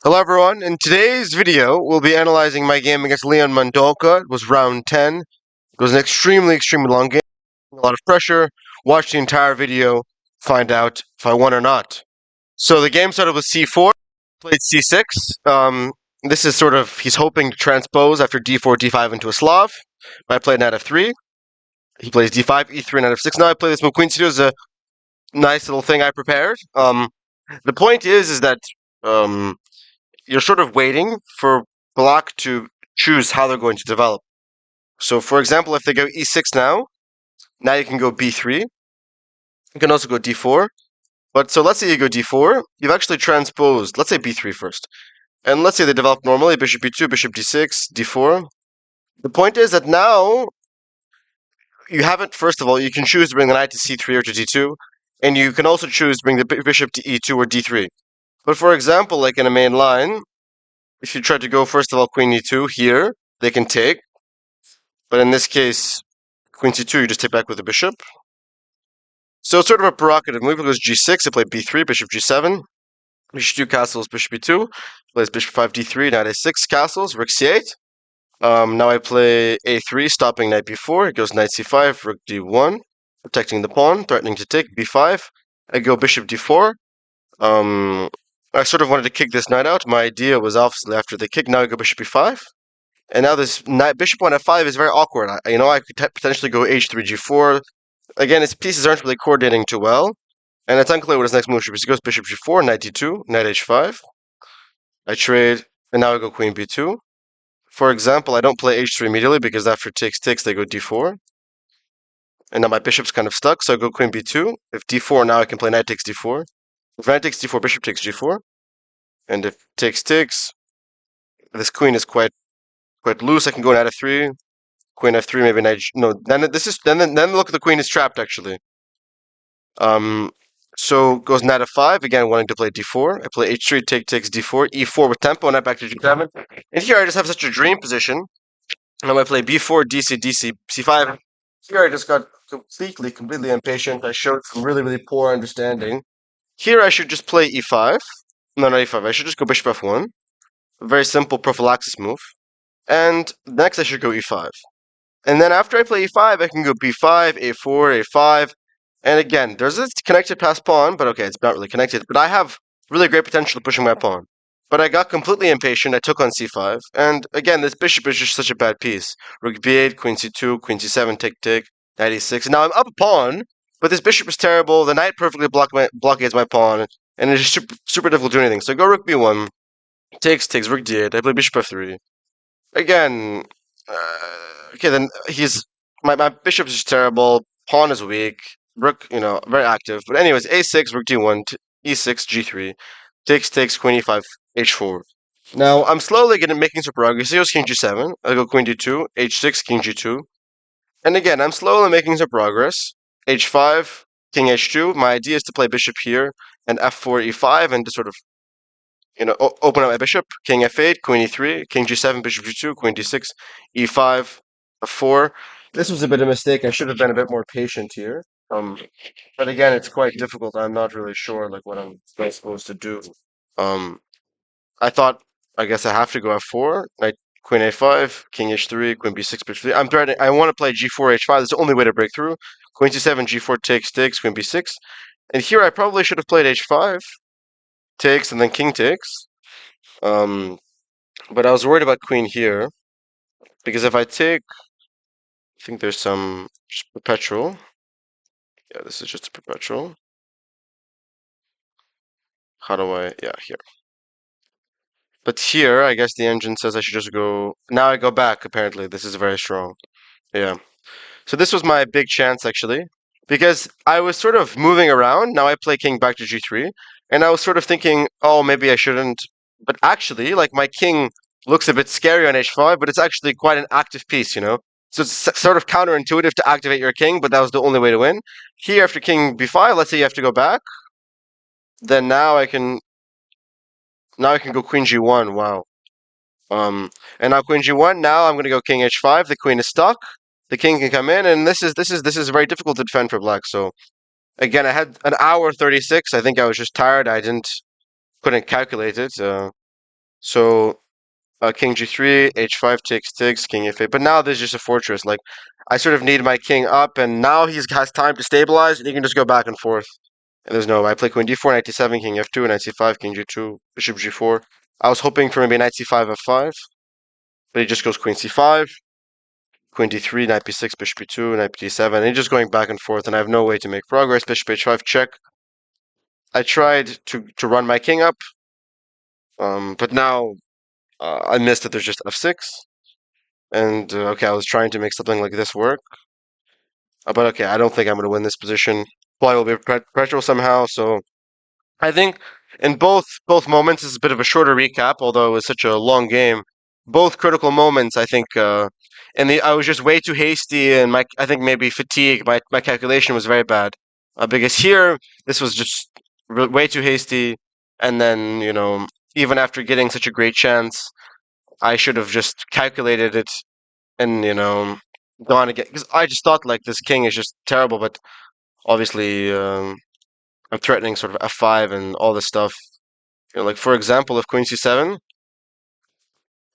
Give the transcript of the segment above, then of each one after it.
Hello everyone, in today's video we'll be analyzing my game against Leon Mandolka. It was round 10. It was an extremely long game, a lot of pressure. Watch the entire video, find out if I won or not. So the game started with c4, played c6. This is sort of, he's hoping to transpose after d4, d5 into a Slav. I played knight f3. He plays d5, e3, knight f6. Now I play this move, queen c2 is a nice little thing I prepared. The point is that um, you're sort of waiting for black to choose how they're going to develop. So, for example, if they go e6 now you can go b3. You can also go d4. But so let's say you go d4, you've actually transposed, let's say b3 first. And let's say they develop normally, bishop b2, bishop d6, d4. The point is that now you haven't, first of all, you can choose to bring the knight to c3 or to d2, and you can also choose to bring the bishop to e2 or d3. But for example, like in a main line, if you try to go, first of all, queen e2 here, they can take. But in this case, queen c2, you just take back with the bishop. So it's sort of a provocative move. It goes g6, I play b3, bishop g7, bishop 2 castles, bishop b2, plays bishop 5 d3, knight a6 castles, rook c8. Now I play a3, stopping knight b4. It goes knight c5, rook d1, protecting the pawn, threatening to take b5. I go bishop d4. I sort of wanted to kick this knight out. My idea was obviously after the kick, now I go bishop b5. And now this knight, bishop on f5 is very awkward. I could potentially go h3, g4. Again, his pieces aren't really coordinating too well. And it's unclear what his next move should be. So he goes bishop g4, knight d2, knight h5. I trade, and now I go queen b2. For example, I don't play h3 immediately because after takes, they go d4. And now my bishop's kind of stuck, so I go queen b2. If d4, now I can play knight takes d4. If knight takes d4, bishop takes g4. And if takes, this queen is quite loose. I can go knight f3, queen f3, maybe knight. No, then look, the queen is trapped actually. So goes knight f5 again, wanting to play d4. I play h3, takes d4, e4 with tempo, knight back to g7. And here I just have such a dream position. And I play b4, dc, c5. Here I just got completely impatient. I showed some really poor understanding. Here I should just play e5. No, not e5. I should just go bishop f1. A very simple prophylaxis move. And next I should go e5. And then after I play e5, I can go b5, a4, a5. And again, there's a connected pass pawn, but okay, it's not really connected. But I have really great potential pushing my pawn. But I got completely impatient. I took on c5. And again, this bishop is just such a bad piece. Rook b8, queen c2, queen c7, take, knight e6. Now I'm up a pawn, but this bishop is terrible. The knight perfectly blockades my pawn. And it's just super difficult to do anything. So I go rook b1, takes, rook d8. I play bishop f3. Again, okay, then my bishop is terrible. Pawn is weak. Rook, very active. But anyways, a6, rook d1, e6, g3, takes, queen e5, h4. Now I'm slowly making some progress. He goes king g7. I go queen d2, h6, king g2, and again I'm slowly making some progress. h5, king h2. My idea is to play bishop here and f4, e5, and to sort of open up my bishop, king f8, queen e3, king g7, bishop g2, queen d6, e5, f4. This was a bit of a mistake. I should have been a bit more patient here. But again, it's quite difficult. I'm not really sure what I'm supposed to do. Um, I thought, I guess I have to go f4, knight, queen a5, king h3, queen b6, bishop 3. I'm threatening. I want to play g4, h5. That's the only way to break through. Queen c7, g4 takes, queen b6. And here I probably should have played h5, takes, and then king takes. But I was worried about queen here, because if I take, I think there's some perpetual. Yeah, this is just a perpetual. How do I, yeah, here. But here, I guess the engine says I should just go, now I go back, apparently. This is very strong. Yeah. So this was my big chance, actually, because I was sort of moving around. Now I play king back to g3, and I was sort of thinking, oh, maybe I shouldn't. But actually, like, my king looks a bit scary on h5, but it's actually quite an active piece, So it's sort of counterintuitive to activate your king, but that was the only way to win. Here, after king b5, let's say you have to go back. Then now I can go queen g1. Wow. And now queen g1. Now I'm going to go king h5. The queen is stuck. The king can come in, and this is very difficult to defend for black. So again, I had an hour 36. I think I was just tired. I couldn't calculate it. So king g3, h5 takes, king f8. But now there's just a fortress. Like I sort of need my king up, and now he has time to stabilize, and he can just go back and forth. And there's no. I play queen d4, knight d7, king f2, knight c5, king g2, bishop g4. I was hoping for maybe knight c5, f5, but he just goes queen c5, queen d3, knight b6, bishop b2, knight d7, and he's just going back and forth, and I have no way to make progress. Bishop h5 check. I tried to run my king up, but now I missed that there's just f6. And okay, I was trying to make something like this work, but okay, I don't think I'm going to win this position. Probably will be pressure somehow. So I think in both moments, it's a bit of a shorter recap, although it was such a long game. Both critical moments, I think, and I was just way too hasty, and I think maybe fatigue. My calculation was very bad, because here this was just way too hasty, and then even after getting such a great chance, I should have just calculated it and gone again, because I just thought like this king is just terrible, but obviously I'm threatening sort of f5 and all this stuff. Like for example, if queen c7,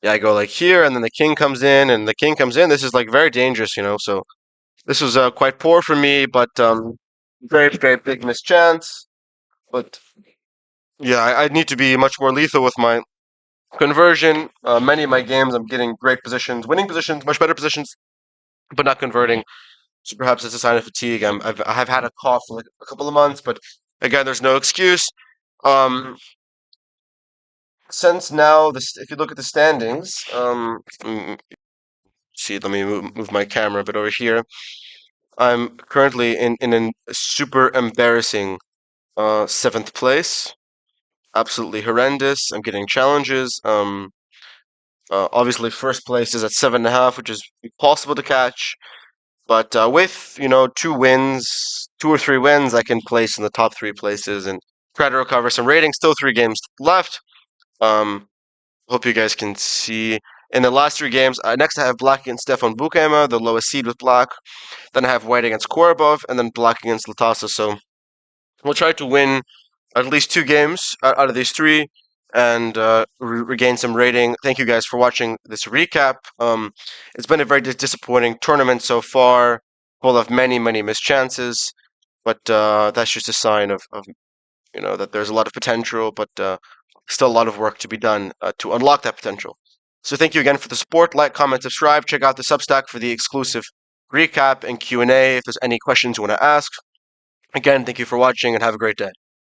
yeah, I go like here, and then the king comes in, and the king comes in. This is like very dangerous. So this was quite poor for me, but very very big mischance. But yeah, I need to be much more lethal with my conversion. Many of my games, I'm getting great positions, winning positions, much better positions, but not converting. So perhaps it's a sign of fatigue. I've had a cough for like a couple of months, but again, there's no excuse. Um, since now, if you look at the standings, see, let me move my camera a bit over here. I'm currently in a super embarrassing seventh place. Absolutely horrendous. I'm getting challenges. Obviously, first place is at 7.5, which is possible to catch. But with two or three wins, I can place in the top three places and try to recover some ratings. Still 3 games left. Um, hope you guys can see. In the last 3 games, next I have black against Stefan Bukema, the lowest seed with black. Then I have white against Korobov, and then black against Latasa. So we'll try to win at least 2 games out of these 3 and regain some rating. Thank you guys for watching this recap. It's been a very disappointing tournament so far, full of many, many mischances, but that's just a sign of that there's a lot of potential, but still a lot of work to be done to unlock that potential. So thank you again for the support. Like, comment, subscribe. Check out the Substack for the exclusive recap and Q&A if there's any questions you want to ask. Again, thank you for watching and have a great day.